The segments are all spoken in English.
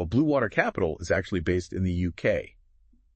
Blue Water Capital is actually based in the UK,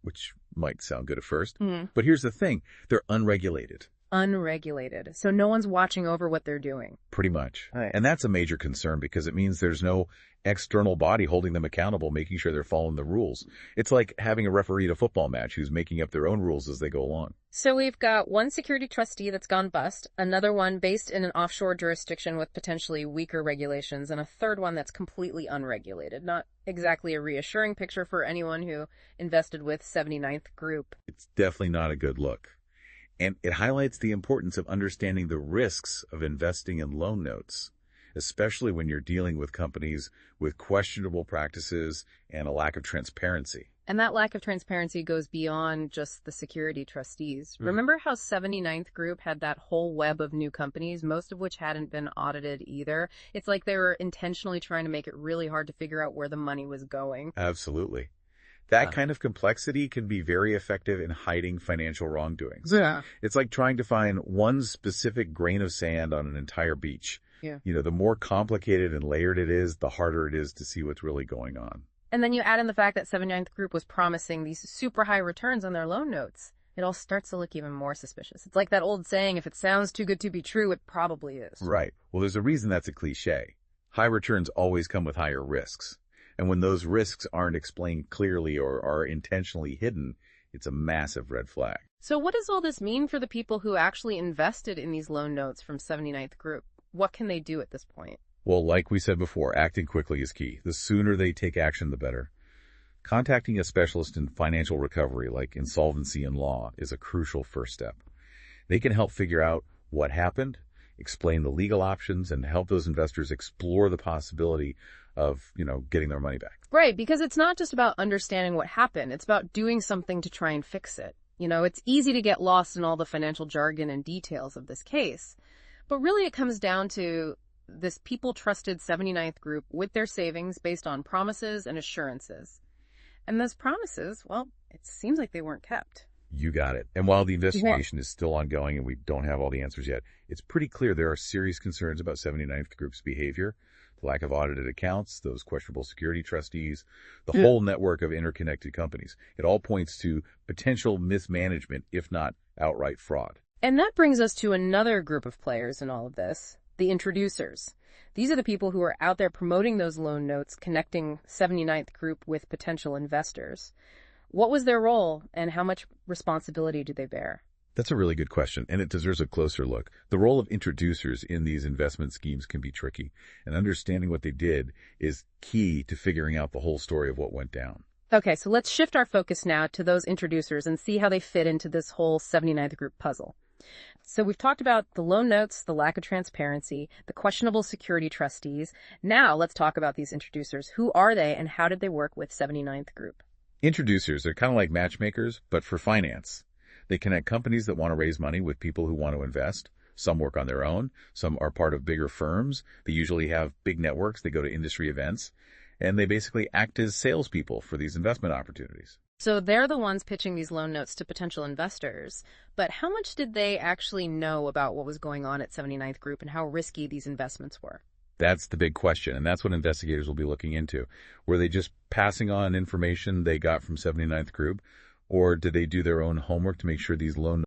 which might sound good at first. But here's the thing. They're unregulated. Unregulated. So no one's watching over what they're doing. Pretty much. Right. And that's a major concern because it means there's no external body holding them accountable, making sure they're following the rules. It's like having a referee at a football match who's making up their own rules as they go along. So we've got one security trustee that's gone bust, another one based in an offshore jurisdiction with potentially weaker regulations, and a third one that's completely unregulated. Not exactly a reassuring picture for anyone who invested with 79th Group. It's definitely not a good look. And it highlights the importance of understanding the risks of investing in loan notes, especially when you're dealing with companies with questionable practices and a lack of transparency. And that lack of transparency goes beyond just the security trustees. Remember how 79th Group had that whole web of new companies, most of which hadn't been audited either? It's like they were intentionally trying to make it really hard to figure out where the money was going. Absolutely. That kind of complexity can be very effective in hiding financial wrongdoings. Yeah. It's like trying to find one specific grain of sand on an entire beach. Yeah. The more complicated and layered it is, the harder it is to see what's really going on. And then you add in the fact that 79th Group was promising these super high returns on their loan notes. It all starts to look even more suspicious. It's like that old saying, if it sounds too good to be true, it probably is. Right. Well, there's a reason that's a cliche. High returns always come with higher risks. And when those risks aren't explained clearly or are intentionally hidden, it's a massive red flag. So what does all this mean for the people who actually invested in these loan notes from 79th Group? What can they do at this point? Well, like we said before, acting quickly is key. The sooner they take action, the better. Contacting a specialist in financial recovery like Insolvency Law is a crucial first step. They can help figure out what happened, explain the legal options, and help those investors explore the possibility of, getting their money back. Right, because it's not just about understanding what happened. It's about doing something to try and fix it. It's easy to get lost in all the financial jargon and details of this case. But really it comes down to this people trusted 79th Group with their savings based on promises and assurances. And those promises, well, it seems like they weren't kept. You got it. And while the investigation is still ongoing and we don't have all the answers yet, it's pretty clear there are serious concerns about 79th Group's behavior, the lack of audited accounts, those questionable security trustees, the whole network of interconnected companies. It all points to potential mismanagement, if not outright fraud. And that brings us to another group of players in all of this, the introducers. These are the people who are out there promoting those loan notes, connecting 79th Group with potential investors. What was their role, and how much responsibility do they bear? That's a really good question, and it deserves a closer look. The role of introducers in these investment schemes can be tricky, and understanding what they did is key to figuring out the whole story of what went down. Okay, so let's shift our focus now to those introducers and see how they fit into this whole 79th Group puzzle. So we've talked about the loan notes, the lack of transparency, the questionable security trustees. Now let's talk about these introducers. Who are they, and how did they work with 79th Group? Introducers are kind of like matchmakers, but for finance. They connect companies that want to raise money with people who want to invest. Some work on their own. Some are part of bigger firms. They usually have big networks. They go to industry events. And they basically act as salespeople for these investment opportunities. So they're the ones pitching these loan notes to potential investors. But how much did they actually know about what was going on at 79th Group and how risky these investments were? That's the big question, and that's what investigators will be looking into. Were they just passing on information they got from 79th Group, or did they do their own homework to make sure these loan